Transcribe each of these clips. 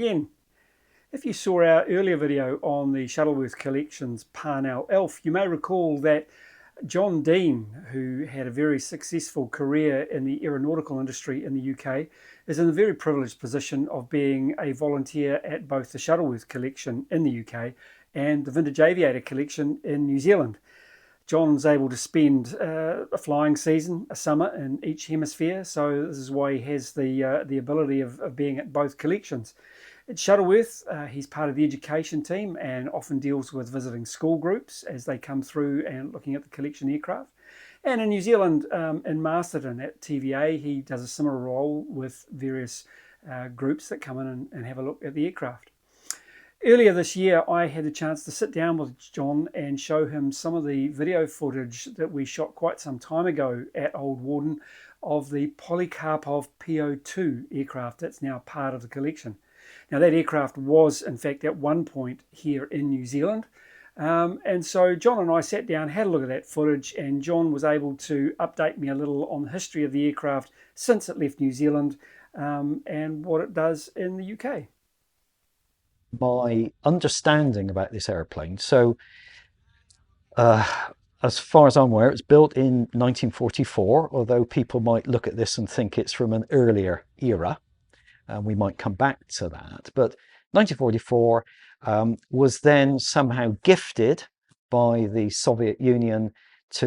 again. If you saw our earlier video on the Shuttleworth Collection's Parnell Elf, you may recall that John Deane, who had a very successful career in the aeronautical industry in the UK, is in the very privileged position of being a volunteer at both the Shuttleworth Collection in the UK and the Vintage Aviator Collection in New Zealand. John's able to spend a flying season, a summer in each hemisphere, so this is why he has the ability of being at both collections. At Shuttleworth, he's part of the education team and often deals with visiting school groups as they come through and looking at the collection aircraft. And in New Zealand, in Masterton at TVA, he does a similar role with various groups that come in and have a look at the aircraft. Earlier this year, I had the chance to sit down with John and show him some of the video footage that we shot quite some time ago at Old Warden of the Polikarpov Po-2 aircraft that's now part of the collection. Now, that aircraft was, in fact, at one point here in New Zealand. And so John and I sat down, had a look at that footage, and John was able to update me a little on the history of the aircraft since it left New Zealand and what it does in the UK. My understanding about this airplane. So, as far as I'm aware, it was built in 1944, although people might look at this and think it's from an earlier era. And we might come back to that. But 1944 was then somehow gifted by the Soviet Union to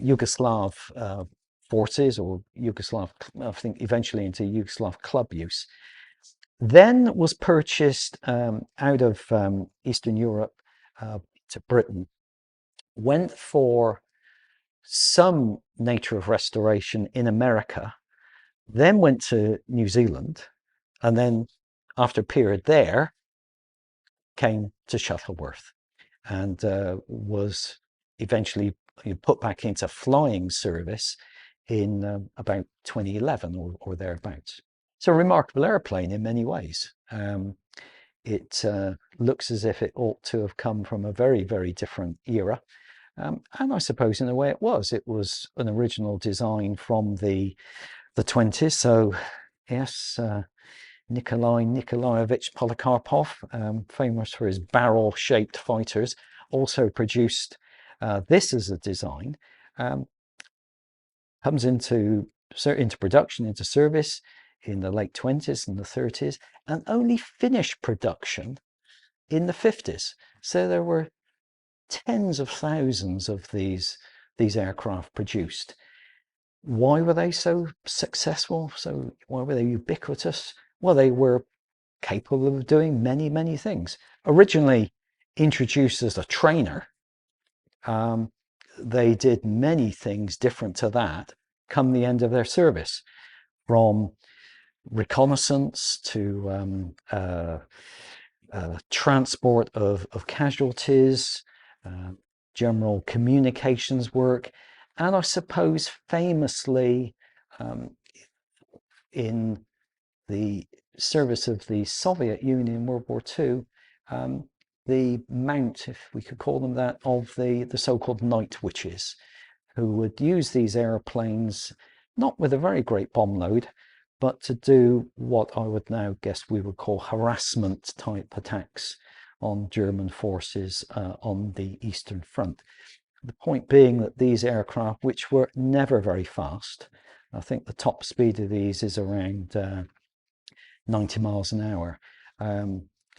Yugoslav forces, or Yugoslav, I think eventually into Yugoslav club use. Then was purchased out of Eastern Europe to Britain, went for some nature of restoration in America, then went to New Zealand, and then after a period there, came to Shuttleworth and was eventually put back into flying service in about 2011 or thereabouts. It's a remarkable airplane in many ways. It looks as if it ought to have come from a very, very different era. And I suppose in a way it was. It was an original design from the 20s. So yes, Nikolai Nikolaevich Polikarpov, famous for his barrel-shaped fighters, also produced this as a design. Comes into production, into service in the late 20s and the 30s, and only finished production in the 50s. So there were tens of thousands of these aircraft produced. Why were they so successful? So why were they ubiquitous? Well, they were capable of doing many, many things. Originally introduced as a trainer, they did many things different to that come the end of their service, from reconnaissance to transport of casualties, general communications work, and I suppose famously in the service of the Soviet Union in World War II, the mount, if we could call them that, of the so-called night witches, who would use these airplanes not with a very great bomb load, but to do what I would now guess we would call harassment type attacks on German forces on the Eastern Front. The point being that these aircraft, which were never very fast, I think the top speed of these is around 90 miles an hour,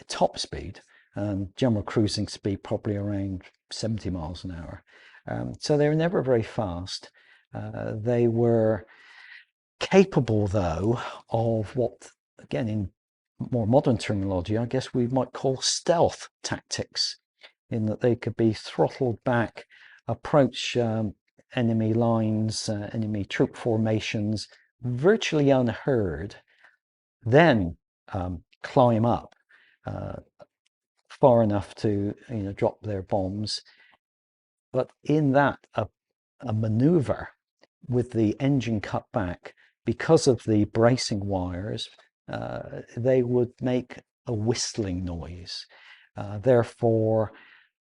top speed, and general cruising speed probably around 70 miles an hour. So they were never very fast. They were capable, though, of what, again, in more modern terminology, I guess we might call stealth tactics, in that they could be throttled back, approach enemy lines, enemy troop formations, virtually unheard, then climb up far enough to drop their bombs. But in that, a maneuver with the engine cut back, because of the bracing wires, they would make a whistling noise. Therefore,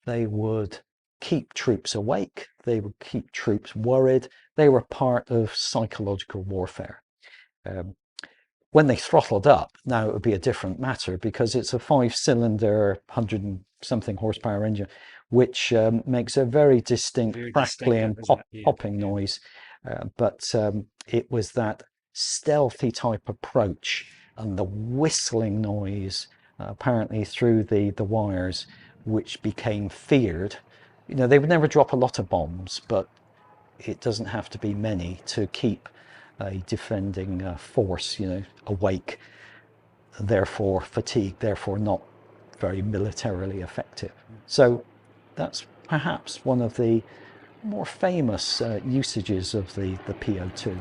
they would keep troops awake, they would keep troops worried. They were part of psychological warfare. When they throttled up, now it would be a different matter, because it's a 5-cylinder, 100 and something horsepower engine, which makes a very distinct crackly and popping noise. But it was that stealthy type approach and the whistling noise, apparently through the wires, which became feared. You know, they would never drop a lot of bombs, but it doesn't have to be many to keep a defending force, you know, awake, therefore fatigued, therefore not very militarily effective. So that's perhaps one of the more famous usages of the Po-2.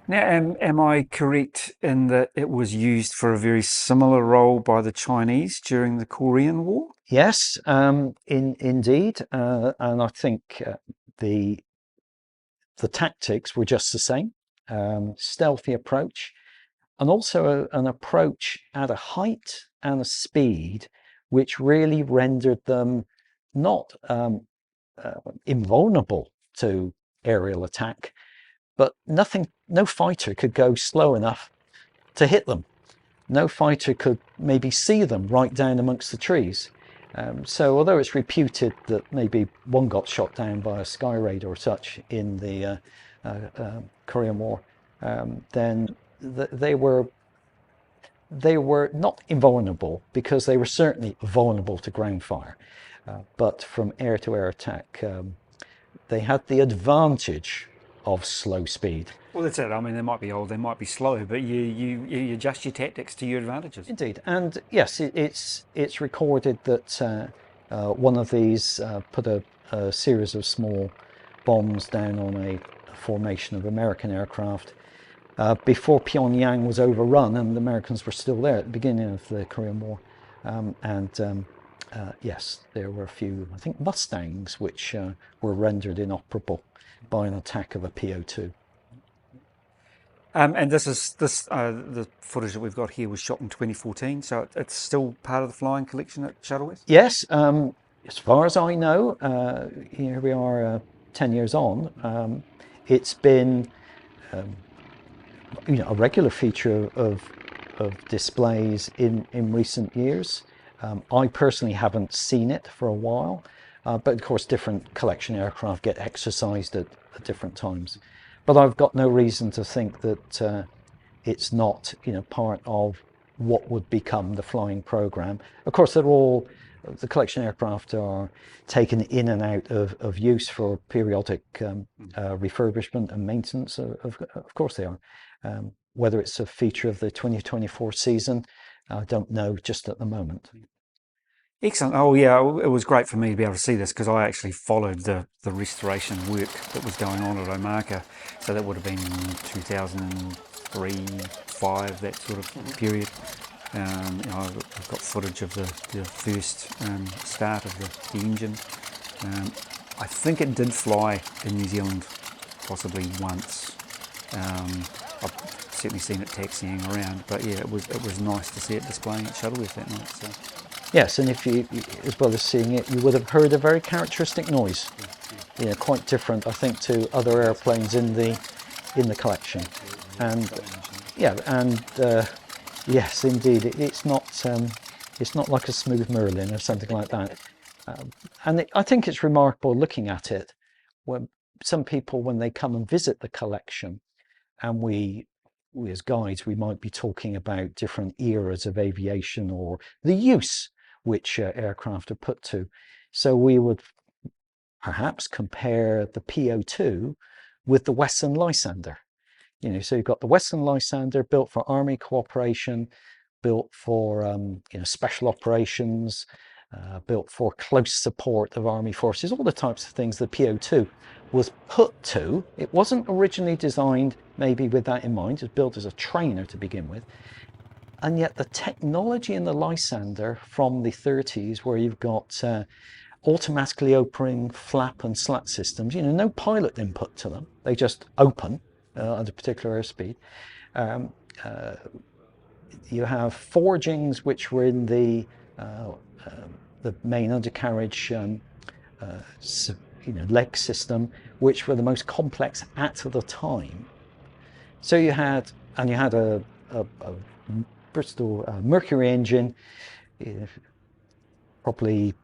Now, am I correct in that it was used for a very similar role by the Chinese during the Korean War? Yes, indeed, and I think the tactics were just the same. Stealthy approach, and also an approach at a height and a speed which really rendered them not invulnerable to aerial attack, but no fighter could go slow enough to hit them. No fighter could maybe see them right down amongst the trees. So although it's reputed that maybe one got shot down by a sky raid or such in the Korean War, then they were not invulnerable, because they were certainly vulnerable to ground fire. But from air-to-air attack, they had the advantage of slow speed. Well, that's it. I mean, they might be old, they might be slow, but you adjust your tactics to your advantages. Indeed, and yes, it's recorded that one of these put a series of small bombs down on a formation of American aircraft before Pyongyang was overrun, and the Americans were still there at the beginning of the Korean War. Yes, there were a few, I think, Mustangs which were rendered inoperable by an attack of a Po-2. And the footage that we've got here was shot in 2014, so it's still part of the flying collection at Shuttleworth? Yes, as far as I know, here we are 10 years on. It's been a regular feature of displays in recent years. I personally haven't seen it for a while, but of course different collection aircraft get exercised at different times. But I've got no reason to think that it's not, part of what would become the flying program. Of course, the collection aircraft are taken in and out of use for periodic refurbishment and maintenance. Of course they are. Whether it's a feature of the 2024 season, I don't know just at the moment. Excellent. Oh yeah, it was great for me to be able to see this, because I actually followed the restoration work that was going on at Omaka. So that would have been 2003, 2005, that sort of period. I've got footage of the first start of the engine. I think it did fly in New Zealand possibly once. I've certainly seen it taxiing around, but yeah, it was nice to see it displaying at Shuttleworth that night. So. Yes, and if you, as well as seeing it, you would have heard a very characteristic noise. Quite different, I think, to other airplanes in the collection. And yes, indeed, it's not like a smooth Merlin or something like that. I think it's remarkable looking at it. When some people, when they come and visit the collection, and we as guides, we might be talking about different eras of aviation or the use which aircraft are put to. So we would perhaps compare the Po-2 with the Western Lysander. So you've got the Western Lysander, built for Army cooperation, built for special operations, built for close support of Army forces, all the types of things the Po-2 was put to. It wasn't originally designed maybe with that in mind. It was built as a trainer to begin with. and yet the technology in the Lysander from the 30s, where you've got automatically opening flap and slat systems, no pilot input to them, they just open at a particular airspeed. You have forgings which were in the main undercarriage leg system, which were the most complex at the time. So you had a Bristol Mercury engine, probably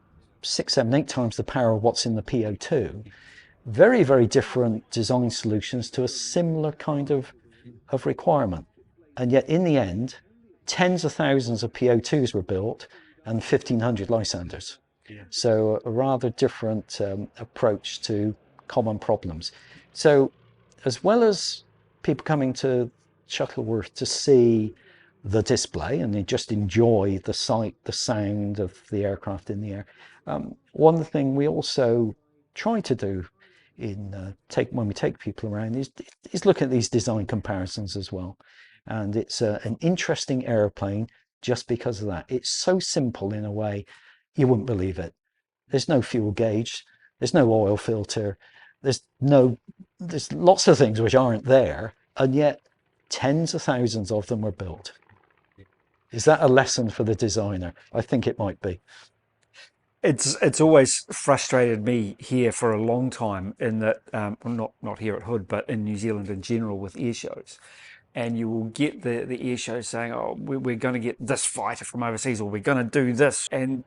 6, 7, 8 times the power of what's in the Po-2. Very, very different design solutions to a similar kind of requirement. And yet in the end, tens of thousands of Po-2s were built and 1,500 Lysanders. So a rather different approach to common problems. So as well as people coming to Shuttleworth to see the display and they just enjoy the sight, the sound of the aircraft in the air, one thing we also try to do when we take people around is look at these design comparisons as well. And it's an interesting airplane just because of that. It's so simple in a way you wouldn't believe it. There's no fuel gauge, there's no oil filter, there's lots of things which aren't there, and yet tens of thousands of them were built. Is that a lesson for the designer? I think it might be. It's always frustrated me here for a long time in that, not here at Hood, but in New Zealand in general with air shows. And you will get the air shows saying, oh, we're going to get this fighter from overseas, or we're going to do this. And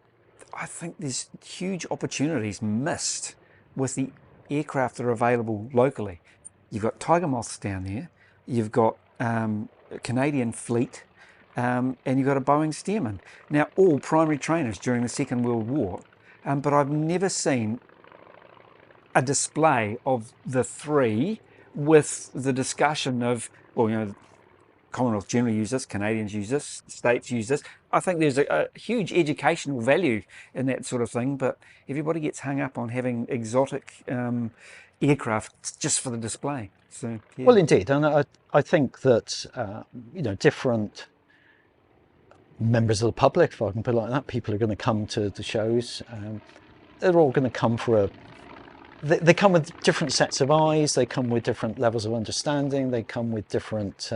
I think there's huge opportunities missed with the aircraft that are available locally. You've got Tiger Moths down there, you've got a Canadian fleet, and you've got a Boeing Stearman. Now, all primary trainers during the Second World War, but I've never seen a display of the three with the discussion of, well, Commonwealth generally use this, Canadians use this, States use this. I think there's a huge educational value in that sort of thing, but everybody gets hung up on having exotic aircraft just for the display. So, yeah. Well, indeed, and I think that different members of the public, if I can put it like that, people are going to come to the shows. They're all going to come they come with different sets of eyes, they come with different levels of understanding, they come with different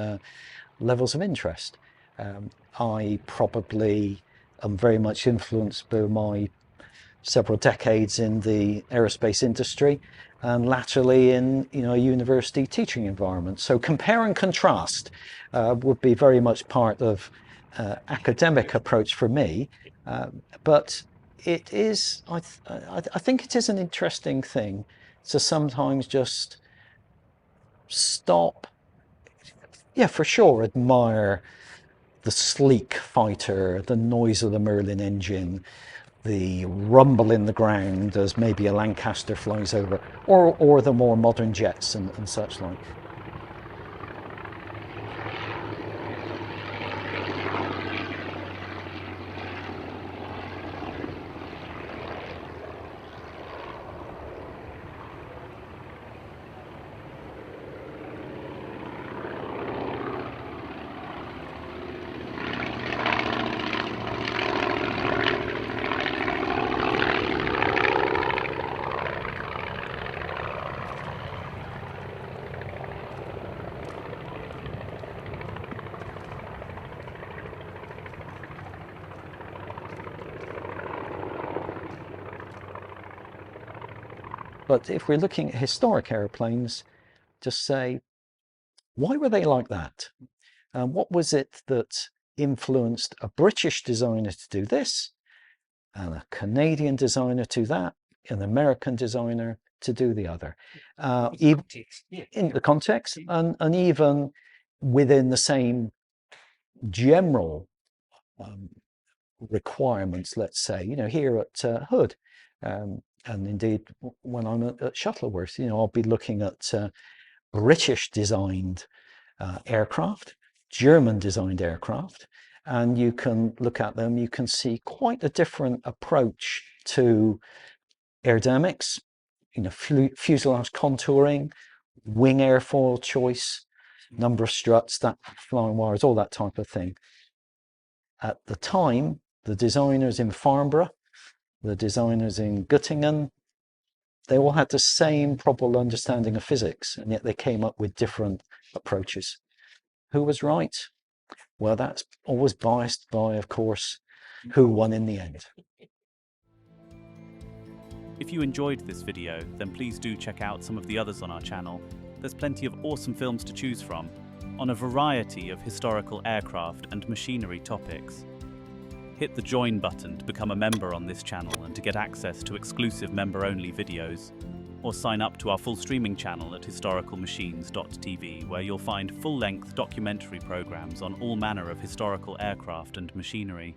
levels of interest. I probably am very much influenced by my several decades in the aerospace industry and latterly in a university teaching environment. So compare and contrast would be very much part of academic approach for me, but it is, I think it is an interesting thing to sometimes just stop, for sure, admire the sleek fighter, the noise of the Merlin engine, the rumble in the ground as maybe a Lancaster flies over, or the more modern jets and such like. But if we're looking at historic airplanes, just say, why were they like that? What was it that influenced a British designer to do this, and a Canadian designer to that, an American designer to do the other? In the context, and even within the same general requirements, let's say, here at Hood. And indeed, when I'm at Shuttleworth, I'll be looking at British designed aircraft, German designed aircraft, and you can look at them, you can see quite a different approach to aerodynamics, fuselage contouring, wing airfoil choice, number of struts, that flying wires, all that type of thing. at the time, the designers in Farnborough, the designers in Göttingen, they all had the same probable understanding of physics, and yet they came up with different approaches. Who was right? Well, that's always biased by, of course, who won in the end. If you enjoyed this video, then please do check out some of the others on our channel. There's plenty of awesome films to choose from, on a variety of historical aircraft and machinery topics. Hit the join button to become a member on this channel and to get access to exclusive member-only videos, or sign up to our full streaming channel at historicalmachines.tv, where you'll find full-length documentary programs on all manner of historical aircraft and machinery.